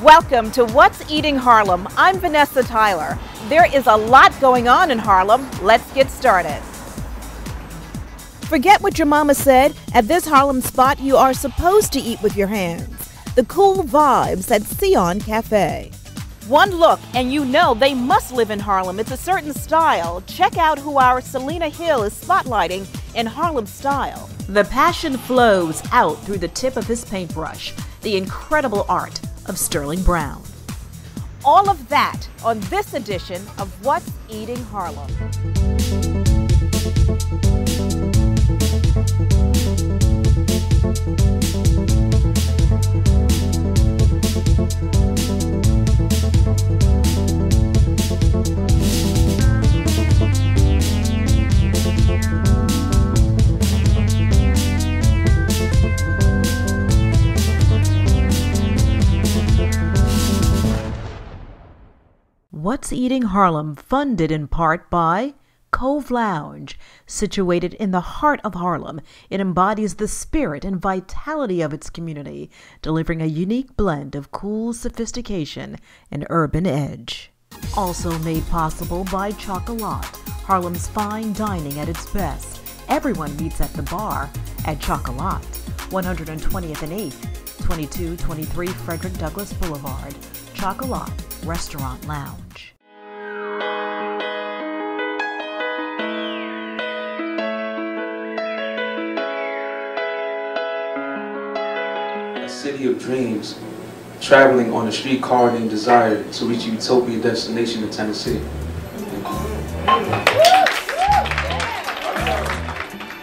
Welcome to What's Eating Harlem. I'm Vanessa Tyler. There is a lot going on in Harlem. Let's get started. Forget what your mama said. At this Harlem spot, you are supposed to eat with your hands. The cool vibes at Seon Cafe. One look and you know they must live in Harlem. It's a certain style. Check out who our Selena Hill is spotlighting in Harlem style. The passion flows out through the tip of his paintbrush. The incredible art of Sterling Brown. All of that on this edition of What's Eating Harlem. What's Eating Harlem, funded in part by Cove Lounge. Situated in the heart of Harlem, it embodies the spirit and vitality of its community, delivering a unique blend of cool sophistication and urban edge. Also made possible by Chocolat, Harlem's fine dining at its best. Everyone meets at the bar at Chocolat, 120th and 8th, 2223 Frederick Douglass Boulevard. Chocolat Restaurant Lounge. A city of dreams, traveling on a streetcar named Desire to reach a utopia destination in Tennessee.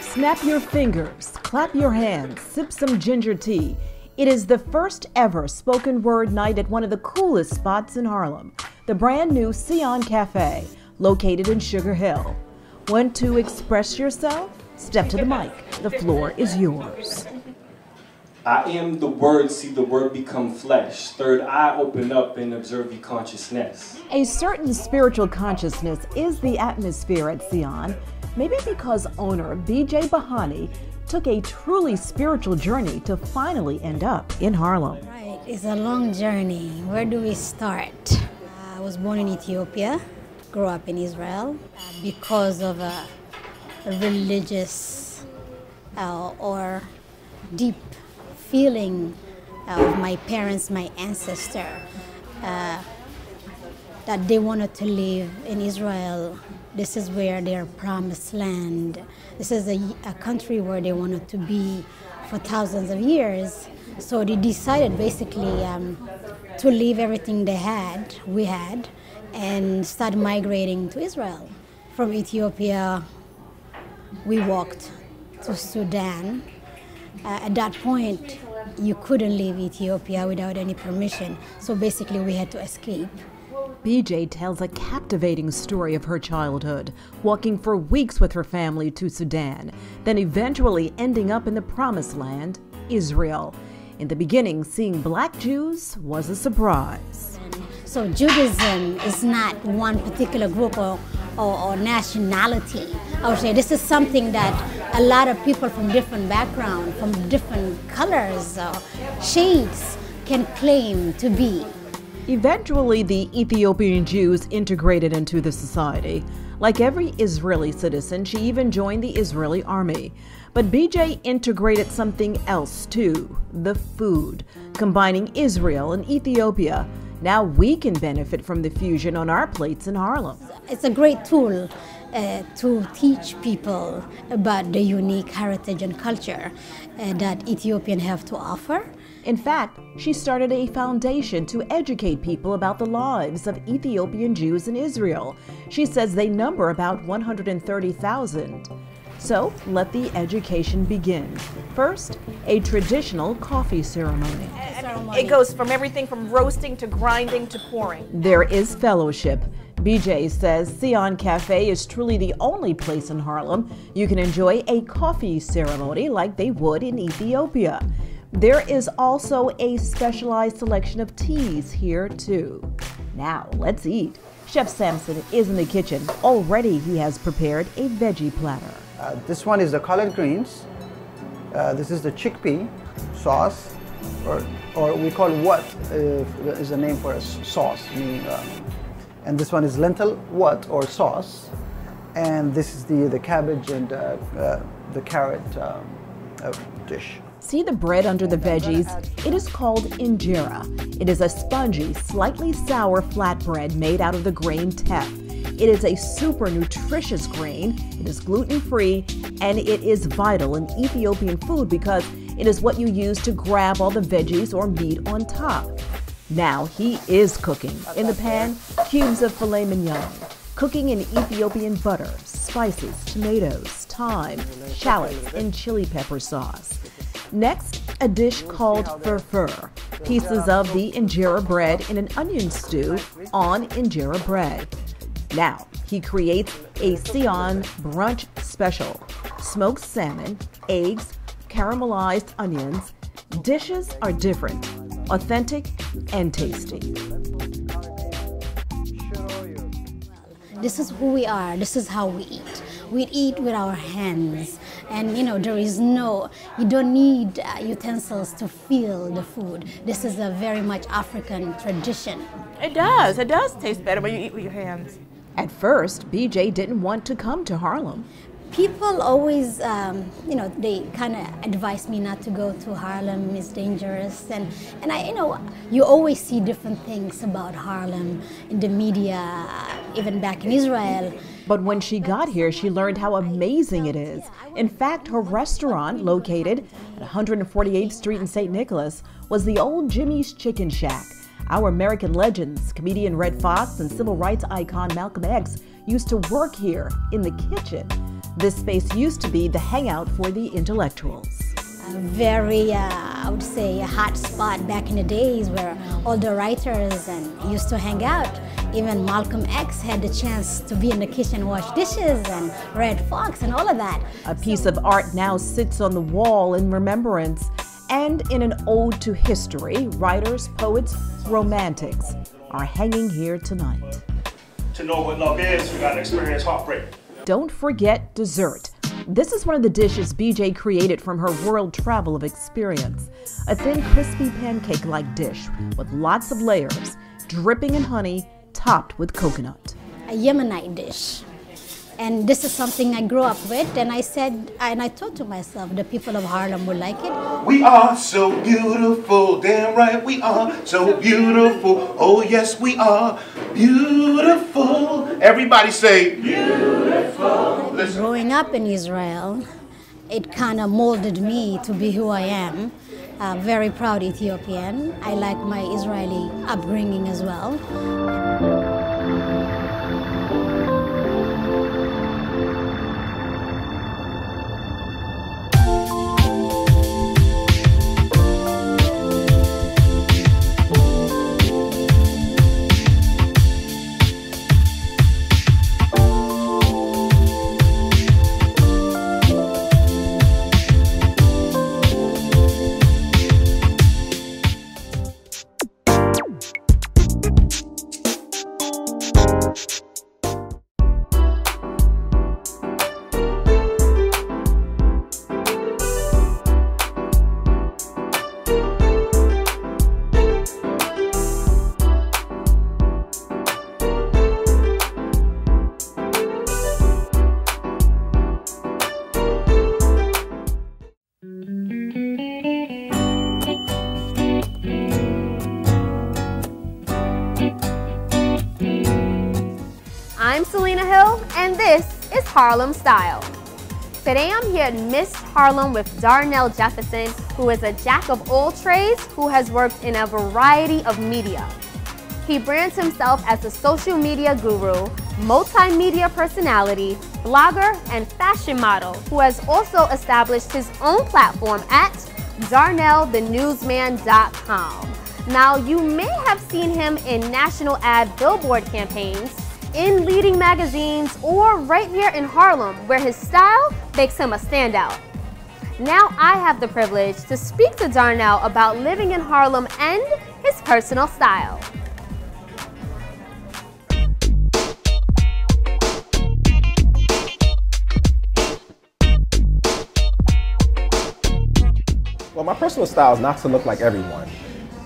Snap your fingers, clap your hands, sip some ginger tea. It is the first ever spoken word night at one of the coolest spots in Harlem, the brand new Seon Cafe, located in Sugar Hill. Want to express yourself? Step to the mic. The floor is yours. I am the word, see the word become flesh. Third eye open up and observe your consciousness. A certain spiritual consciousness is the atmosphere at Seon, maybe because owner BJ Bahani took a truly spiritual journey to finally end up in Harlem. Right, it's a long journey. Where do we start? I was born in Ethiopia, grew up in Israel. Because of a religious or deep feeling of my parents, my ancestor, that they wanted to live in Israel. This is where their promised land. This is a country where they wanted to be for thousands of years. So they decided basically to leave everything we had, and start migrating to Israel. From Ethiopia, we walked to Sudan. At that point, you couldn't leave Ethiopia without any permission. So basically we had to escape. BJ tells a captivating story of her childhood, walking for weeks with her family to Sudan, then eventually ending up in the Promised Land, Israel. In the beginning, seeing black Jews was a surprise. So Judaism is not one particular group or nationality. I would say this is something that a lot of people from different backgrounds, from different colors, shades can claim to be. Eventually, the Ethiopian Jews integrated into the society. Like every Israeli citizen, she even joined the Israeli army. But BJ integrated something else too, the food. Combining Israel and Ethiopia, now we can benefit from the fusion on our plates in Harlem. It's a great tool to teach people about the unique heritage and culture that Ethiopians have to offer. In fact, she started a foundation to educate people about the lives of Ethiopian Jews in Israel. She says they number about 130,000. So let the education begin. First, a traditional coffee ceremony. It goes from everything from roasting to grinding to pouring. There is fellowship. BJ says Seon Cafe is truly the only place in Harlem you can enjoy a coffee ceremony like they would in Ethiopia. There is also a specialized selection of teas here too. Now let's eat. Chef Samson is in the kitchen. Already he has prepared a veggie platter. This one is the collard greens. This is the chickpea sauce. or we call what is a name for a sauce, meaning, and this one is lentil what or sauce, and this is the cabbage and the carrot dish. See the bread under the veggies? It is called injera. It is a spongy, slightly sour flatbread made out of the grain teff. It is a super nutritious grain, it is gluten-free, and it is vital in Ethiopian food because it is what you use to grab all the veggies or meat on top. Now he is cooking. In the pan, cubes of filet mignon, cooking in Ethiopian butter, spices, tomatoes, thyme, shallots, and chili pepper sauce. Next, a dish called furfur, pieces of the injera bread in an onion stew on injera bread. Now, he creates a Seon brunch special. Smoked salmon, eggs, caramelized onions. Dishes are different, authentic, and tasty. This is who we are. This is how we eat. We eat with our hands. And there is you don't need utensils to feel the food. This is a very much African tradition. It does taste better when you eat with your hands. At first, BJ didn't want to come to Harlem. People always, they kind of advise me not to go to Harlem, it's dangerous. And you always see different things about Harlem in the media, even back in Israel. But when she got here, she learned how amazing it is. In fact, her restaurant, located at 148th Street in St. Nicholas, was the old Jimmy's Chicken Shack. Our American legends, comedian Red Fox and civil rights icon Malcolm X, used to work here in the kitchen. This space used to be the hangout for the intellectuals. A very, I would say, a hot spot back in the days where all the writers used to hang out. Even Malcolm X had the chance to be in the kitchen, wash dishes, and Red Fox and all of that. A piece of art now sits on the wall in remembrance. And in an ode to history, writers, poets, romantics are hanging here tonight. To know what love is, we gotta experience heartbreak. Don't forget dessert. This is one of the dishes BJ created from her world travel of experience. A thin, crispy pancake-like dish with lots of layers, dripping in honey, topped with coconut. A Yemenite dish. And this is something I grew up with, and I thought to myself, the people of Harlem would like it. We are so beautiful, damn right we are so beautiful. Oh yes, we are beautiful. Everybody say beautiful. Listen. Growing up in Israel, it kind of molded me to be who I am. Very proud Ethiopian. I like my Israeli upbringing as well. I'm Selena Hill, and this is Harlem Style. Today I'm here at Miss Harlem with Darnell Jefferson, who is a jack of all trades who has worked in a variety of media. He brands himself as a social media guru, multimedia personality, blogger, and fashion model who has also established his own platform at darnellthenewsman.com. Now, you may have seen him in national ad billboard campaigns, in leading magazines, or right here in Harlem, where his style makes him a standout. Now I have the privilege to speak to Darnell about living in Harlem and his personal style. Well, my personal style is not to look like everyone.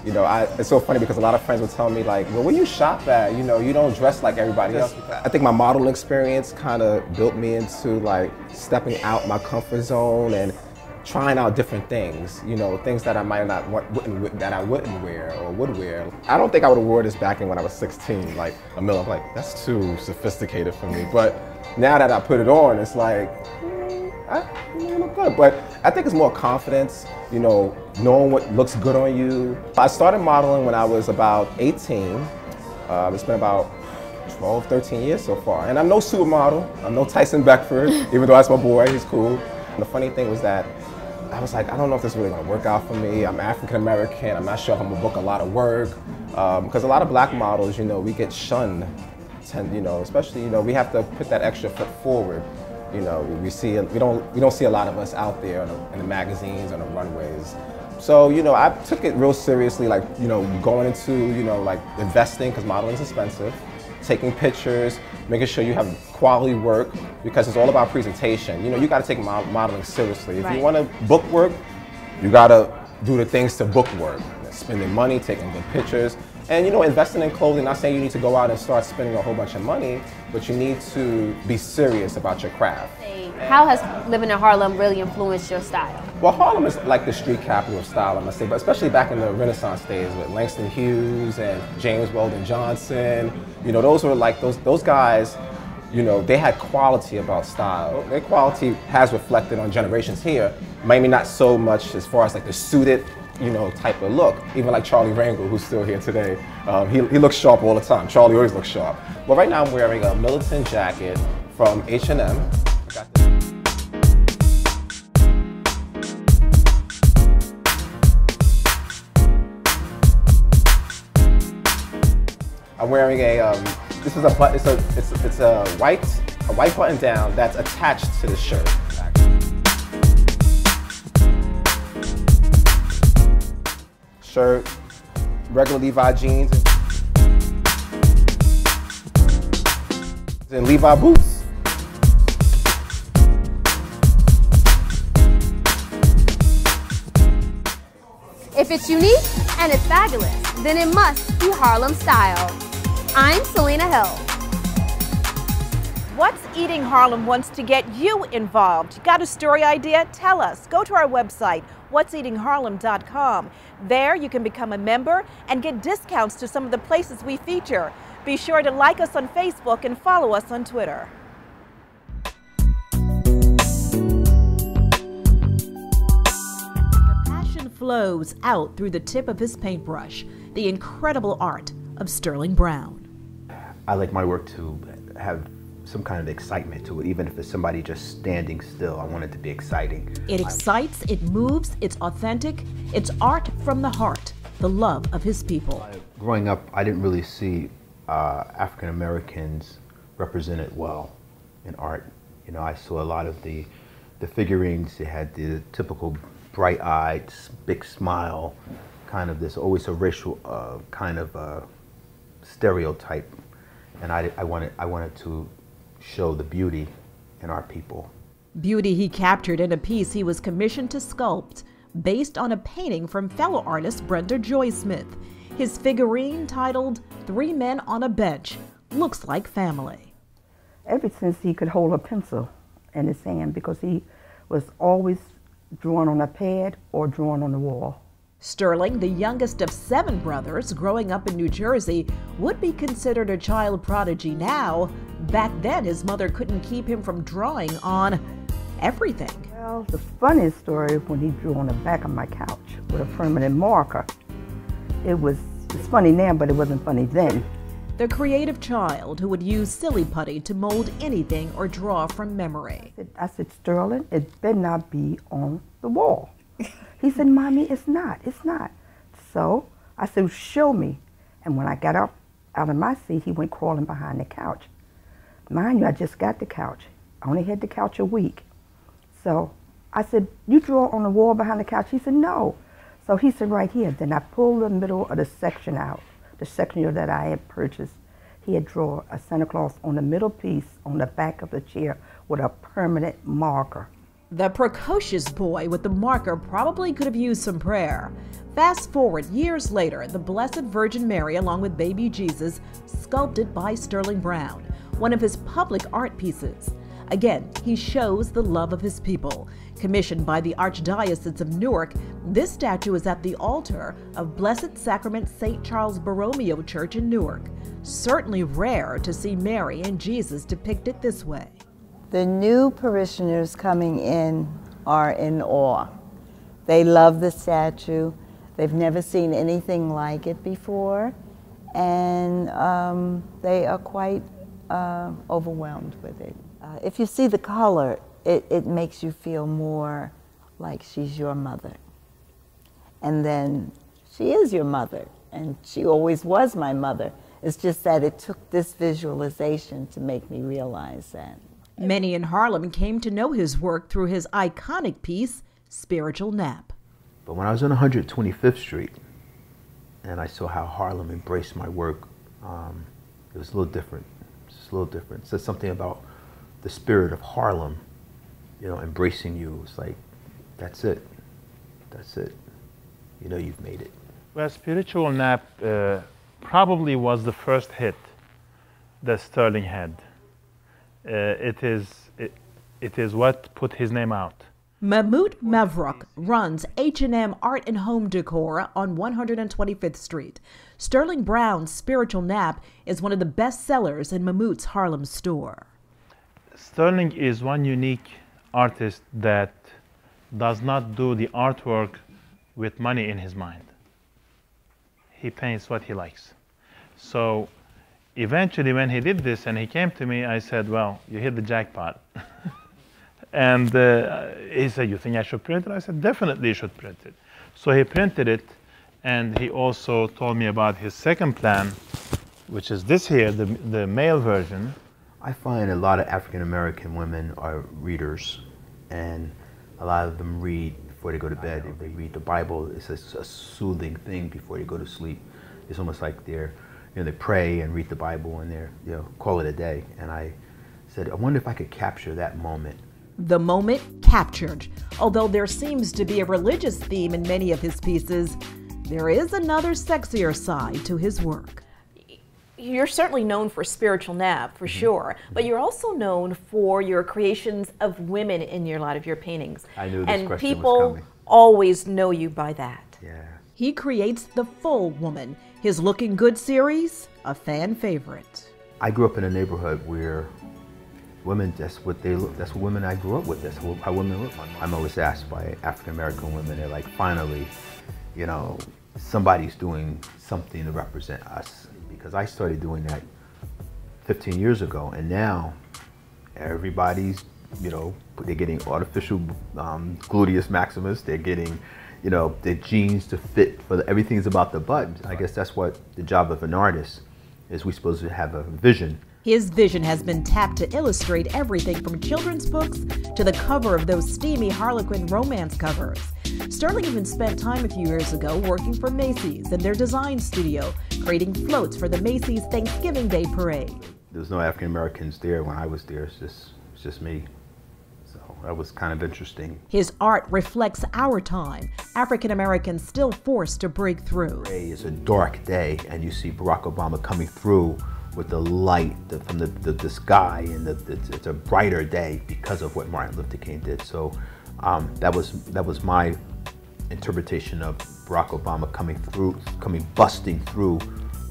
You know, it's so funny because a lot of friends will tell me like, well, where you shop at? You know, you don't dress like everybody else. I think my modeling experience kind of built me into like stepping out my comfort zone and trying out different things. You know, things that I might not wouldn't wear or would wear. I don't think I would have wore this back in when I was 16. Like I'm like, that's too sophisticated for me. But now that I put it on, it's like, I look good. But I think it's more confidence, you know, knowing what looks good on you. I started modeling when I was about 18. It's been about 12, 13 years so far. And I'm no supermodel. I'm no Tyson Beckford, even though that's my boy, he's cool. And the funny thing was that I was like, I don't know if this is really gonna work out for me. I'm African American. I'm not sure if I'm gonna book a lot of work. Because a lot of black models, you know, we get shunned. You know, especially, you know, we have to put that extra foot forward. You know, we don't see a lot of us out there in the magazines, on the runways. So, you know, I took it real seriously, like, you know, going into, you know, like investing, because modeling is expensive, taking pictures, making sure you have quality work, because it's all about presentation. You know, you got to take modeling seriously. If you want to book work, you got to do the things to book work. Spending money, taking good pictures, and, you know, investing in clothing. Not saying you need to go out and start spending a whole bunch of money, but you need to be serious about your craft. How has living in Harlem really influenced your style? Well, Harlem is like the street capital of style, I must say, but especially back in the Renaissance days with Langston Hughes and James Weldon Johnson. You know, those were like, those guys, you know, they had quality about style. Their quality has reflected on generations here, maybe not so much as far as like the suited, you know, type of look. Even like Charlie Rangel, who's still here today, he looks sharp all the time. Charlie always looks sharp. Well, right now I'm wearing a militant jacket from H&M. I'm wearing this is it's a white button down that's attached to the shirt. Shirt, regular Levi jeans, and Levi boots. If it's unique and it's fabulous, then it must be Harlem style. I'm Selena Hill. What's Eating Harlem wants to get you involved. You got a story idea? Tell us. Go to our website, what'seatingharlem.com. There you can become a member and get discounts to some of the places we feature. Be sure to like us on Facebook and follow us on Twitter. The passion flows out through the tip of his paintbrush, the incredible art of Sterling Brown. I like my work to have some kind of excitement to it, even if it's somebody just standing still. I want it to be exciting. It excites, it moves, it's authentic, it's art from the heart, the love of his people. Growing up, I didn't really see African Americans represented well in art. You know, I saw a lot of the figurines. They had the typical bright-eyed, big smile, kind of this, always a racial kind of stereotype. And I wanted to show the beauty in our people. Beauty he captured in a piece he was commissioned to sculpt, based on a painting from fellow artist Brenda Joy Smith. His figurine, titled 3 Men on a Bench, looks like family. Ever since he could hold a pencil in his hand, because he was always drawing on a pad or drawing on the wall. Sterling, the youngest of 7 brothers growing up in New Jersey, would be considered a child prodigy now. Back then, his mother couldn't keep him from drawing on everything. Well, the funniest story is when he drew on the back of my couch with a permanent marker. It's funny now, but it wasn't funny then. The creative child who would use silly putty to mold anything or draw from memory. I said, Sterling, it better not be on the wall. He said, Mommy, it's not. So I said, show me. And when I got up out of my seat, he went crawling behind the couch. Mind you, I just got the couch. I only had the couch a week. So I said, you draw on the wall behind the couch? He said, no. So he said, right here. Then I pulled the middle of the section out, the section that I had purchased. He had drawn a Santa Claus on the middle piece on the back of the chair with a permanent marker. The precocious boy with the marker probably could have used some prayer. Fast forward years later, the Blessed Virgin Mary along with baby Jesus, sculpted by Sterling Brown, one of his public art pieces. Again, he shows the love of his people. Commissioned by the Archdiocese of Newark, this statue is at the altar of Blessed Sacrament St. Charles Borromeo Church in Newark. Certainly rare to see Mary and Jesus depicted this way. The new parishioners coming in are in awe. They love the statue. They've never seen anything like it before, and they are quite overwhelmed with it. If you see the color, it makes you feel more like she's your mother. And then she is your mother, and she always was my mother. It's just that it took this visualization to make me realize that. Many in Harlem came to know his work through his iconic piece, Spiritual Nap. But when I was on 125th Street and I saw how Harlem embraced my work, it was a little different. It's a little different. It said something about the spirit of Harlem, you know, embracing you. It's like, that's it. That's it. You know you've made it. Well, Spiritual Nap probably was the first hit that Sterling had. It is what put his name out. Mahmoud Mavruk runs H&M Art and Home Decor on 125th Street. Sterling Brown's Spiritual Nap is one of the best sellers in Mahmoud's Harlem store. Sterling is one unique artist that does not do the artwork with money in his mind. He paints what he likes. So eventually when he did this and he came to me, I said, well, you hit the jackpot. And he said, you think I should print it? I said, definitely you should print it. So he printed it, and he also told me about his second plan, which is this here, the male version. I find a lot of African American women are readers, and a lot of them read before they go to bed. If they read the Bible, it's a soothing thing before they go to sleep. It's almost like they pray and read the Bible and call it a day. And I said, I wonder if I could capture that moment. The moment captured. Although there seems to be a religious theme in many of his pieces, there is another sexier side to his work. You're certainly known for Spiritual Nap, for sure, but you're also known for your creations of women in a lot of your paintings. I knew this and question people was coming. always know you by that. Yeah. He creates the full woman. His Looking Good series, a fan favorite. I grew up in a neighborhood where women, that's what women I grew up with. That's how women look. I'm always asked by African American women, they're like, finally, somebody's doing something to represent us. Because I started doing that 15 years ago, and now everybody's, they're getting artificial gluteus maximus. They're getting, their jeans to fit for everything's about the butt. I guess that's what the job of an artist is. We're supposed to have a vision. His vision has been tapped to illustrate everything from children's books to the cover of those steamy Harlequin romance covers. Sterling even spent time a few years ago working for Macy's in their design studio, creating floats for the Macy's Thanksgiving Day Parade. There was no African Americans there when I was there. It's just me. So that was kind of interesting. His art reflects our time. African Americans still forced to break through. It's a dark day, and you see Barack Obama coming through with the light from the sky, and it's a brighter day because of what Martin Luther King did. So that was my interpretation of Barack Obama busting through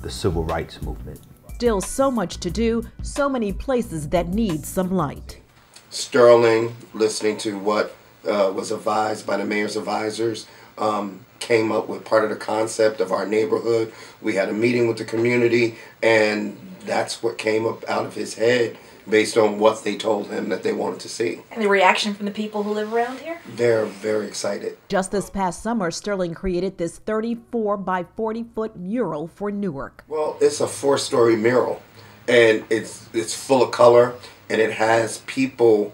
the civil rights movement. Still so much to do, so many places that need some light. Sterling, listening to what was advised by the mayor's advisors, came up with part of the concept of our neighborhood. We had a meeting with the community, and that's what came up out of his head based on what they told him that they wanted to see. And the reaction from the people who live around here? They're very excited. Just this past summer, Sterling created this 34 by 40-foot mural for Newark. Well, it's a 4-story mural, and it's full of color, and it has people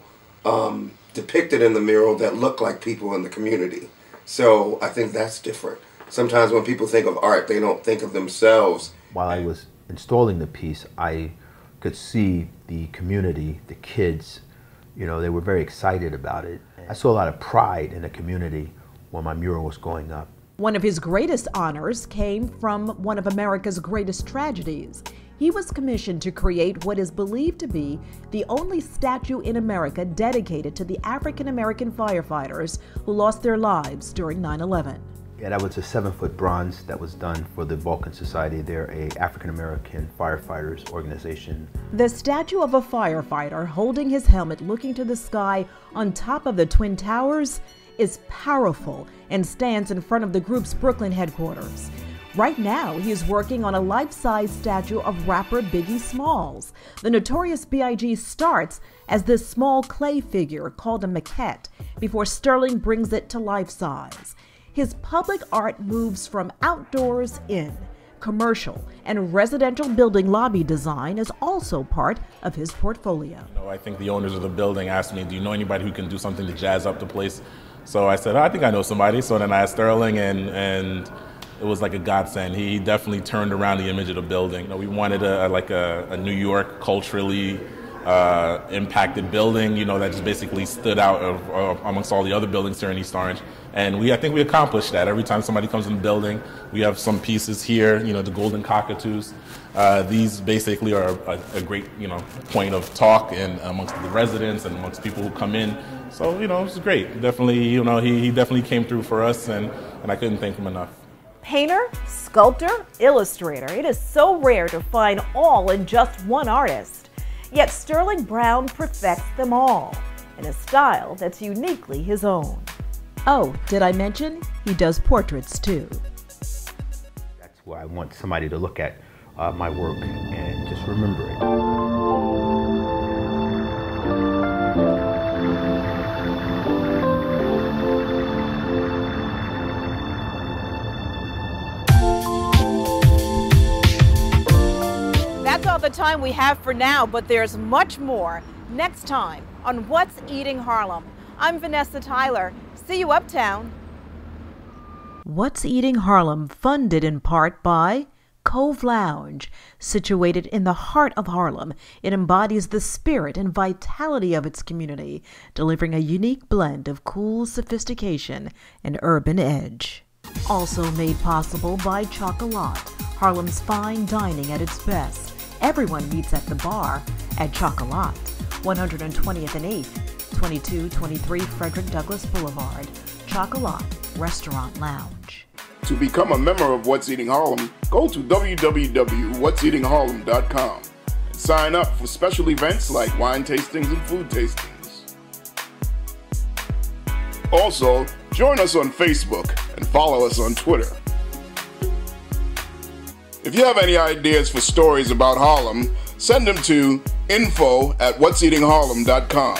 depicted in the mural that look like people in the community. So I think that's different. Sometimes when people think of art, they don't think of themselves. While I was installing the piece, I could see the community, the kids, You know, they were very excited about it. I saw a lot of pride in the community when my mural was going up. One of his greatest honors came from one of America's greatest tragedies. He was commissioned to create what is believed to be the only statue in America dedicated to the African-American firefighters who lost their lives during 9/11. Yeah, that was a 7-foot bronze that was done for the Vulcan Society. They're a African-American firefighters organization. The statue of a firefighter holding his helmet looking to the sky on top of the Twin Towers is powerful and stands in front of the group's Brooklyn headquarters. Right now, he is working on a life-size statue of rapper Biggie Smalls. The Notorious B.I.G. starts as this small clay figure called a maquette before Sterling brings it to life-size. His public art moves from outdoors in. Commercial and residential building lobby design is also part of his portfolio. I think the owners of the building asked me, do you know anybody who can do something to jazz up the place? So I said, I think I know somebody. So then I asked Sterling, and it was like a godsend. He definitely turned around the image of the building. You know, we wanted a New York culturally impacted building, you know, that just basically stood out amongst all the other buildings here in East Orange. And I think we accomplished that. Every time somebody comes in the building, we have some pieces here, you know, the golden cockatoos. These basically are a great, you know, point of talk and amongst the residents and amongst people who come in. So, you know, it was great. Definitely, you know, he definitely came through for us, and I couldn't thank him enough. Painter, sculptor, illustrator. It is so rare to find all in just one artist. Yet Sterling Brown perfects them all in a style that's uniquely his own. Oh, did I mention he does portraits too? That's why I want somebody to look at my work and just remember it. That's all the time we have for now, but there's much more next time on What's Eating Harlem. I'm Vanessa Tyler. See you uptown. What's Eating Harlem, funded in part by Cove Lounge. Situated in the heart of Harlem, it embodies the spirit and vitality of its community, delivering a unique blend of cool sophistication and urban edge. Also made possible by Chocolat, Harlem's fine dining at its best. Everyone meets at the bar at Chocolat, 120th and 8th, 2223 Frederick Douglass Boulevard. Chocolat Restaurant Lounge. To become a member of What's Eating Harlem, go to www.whatseatingharlem.com and sign up for special events like wine tastings and food tastings. Also, join us on Facebook and follow us on Twitter. If you have any ideas for stories about Harlem, send them to info@whatseatingharlem.com.